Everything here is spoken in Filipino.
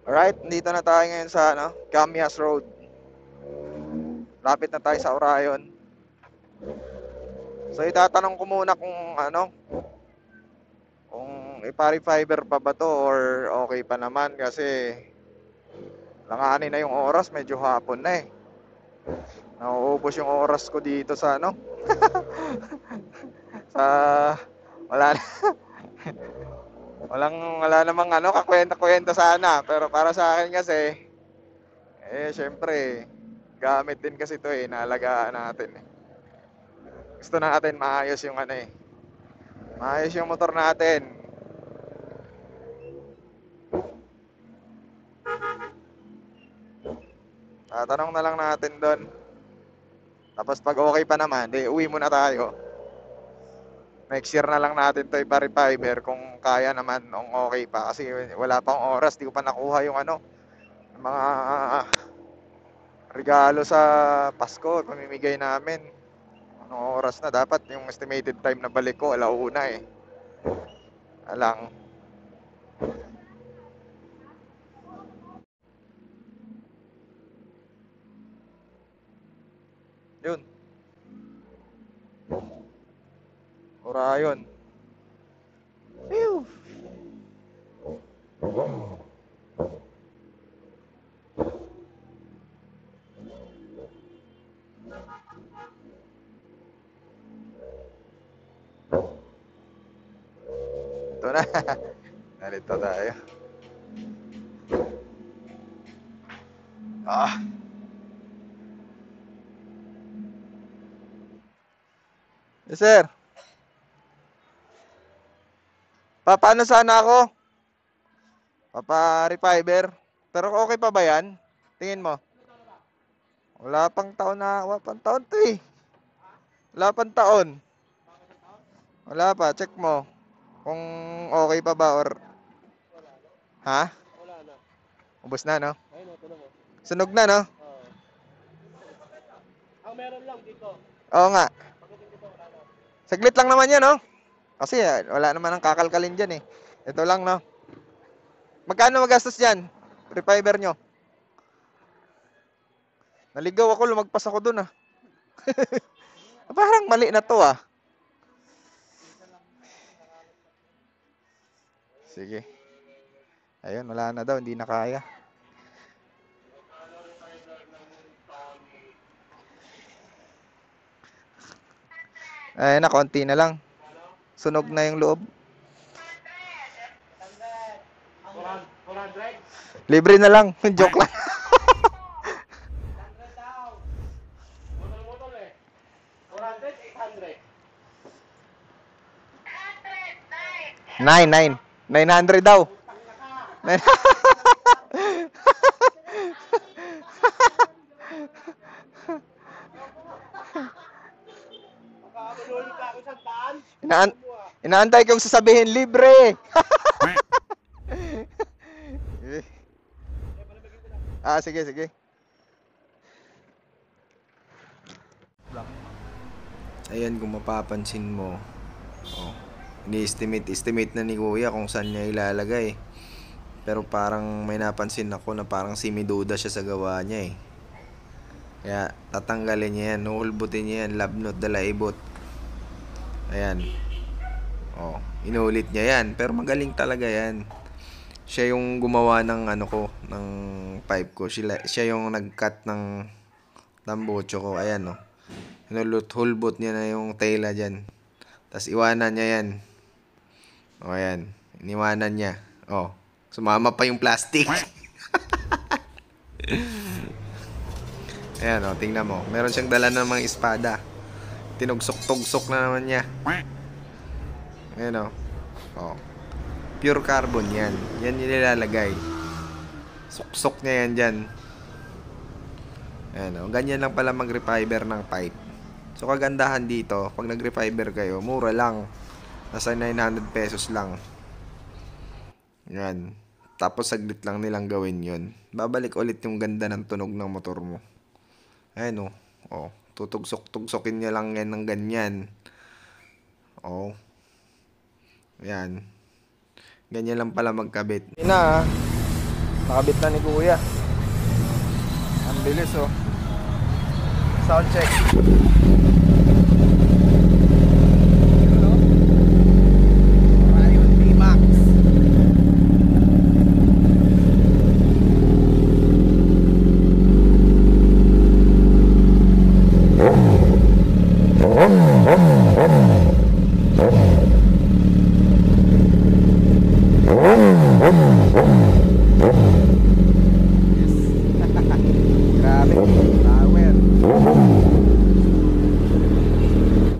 Alright, dito na tayo ngayon sa Camias Road. Lapit na tayo sa Orion. So itatanong ko muna kung ipari-fiber pa ba to or okay pa naman kasi langanin na yung oras, medyo hapon na eh. Nauubos yung oras ko dito sa sa wala na, wala namang kakwenta-kwenta sana, pero para sa akin kasi syempre gamit din kasi to eh, naalagaan natin eh. Gusto natin maayos yung maayos yung motor natin. Tatanong na lang natin doon. Tapos pag okay pa naman, uwi muna tayo. Next year na lang natin to ipa-refiber kung kaya naman, kung okay pa. Kasi wala pang oras, di ko pa nakuha yung mga regalo sa Pasko, pamimigay namin. Anong oras na? Dapat yung estimated time na balik ko, 1:00 eh. Alang. Yun. Orion. Phew. Ito na. Narito tayo. Ah. Yes, sir. Paano sana ako? Papa-refiber. Pero okay pa ba yan? Tingin mo? Wala pang taon to eh. Wala pang taon. Wala pa, check mo. Kung okay pa ba or... Ha? Ubus na, no? Sunog na, no? Ang meron lang dito. Oo nga. Saglit lang naman yan, no? Kasi wala naman ang kakalkalin dyan eh. Ito lang, no? Magkano magastos dyan? Refiber nyo? Naligaw ako, lumagpas ako dun ah. Parang mali na to ah. Sige. Ayun, wala na daw, hindi na kaya. Ayun na, konti na lang. Sunog na yung loob. 400? Libre na lang. Joke lang. 100 daw. Motor eh. 400, 800. 900 daw. Makakamalulog ka ako sa daan. Inaantay kong sasabihin libre. Sige, sige. Ayan, kung mapapansin mo. Oh, ini-estimate na ni Kuya kung saan niya ilalagay. Pero parang may napansin ako na parang simiduda siya sa gawa niya eh. Kaya tatanggalin niya yan, nuhulbutin niya yan, labnot dalaibot. Ayan. Oh, inulit niya yan, pero magaling talaga yan. Siya yung gumawa ng ng pipe ko. Siya yung nag-cut ng tambocho ko. Ayan oh. Hulbot niya na yung tela dyan. Tapos iwanan niya yan. O ayan. Iniwanan niya. O. Sumama pa yung plastic. Ayan o. Tingnan mo. Meron siyang dala ng mga espada. Tinugsok-tugsok na naman niya. Ayan o. O. Pure carbon yan. Yan yung nilalagay. Suksok niya yan dyan. Ayan o. Ganyan lang pala mag-refiber ng pipe. So kagandahan dito, pag nag-refiber kayo, mura lang. Nasa 900 pesos lang. Yan. Tapos saglit lang nilang gawin yun. Babalik ulit yung ganda ng tunog ng motor mo. Ayan o. Oh. Tutugsok-tugsokin niya lang yan ng ganyan. Oh. Yan. Ganyan lang pala magkabit. Ina, nakabit na ni Kuya. Ang bilis oh. Sound check. Orion D-Max.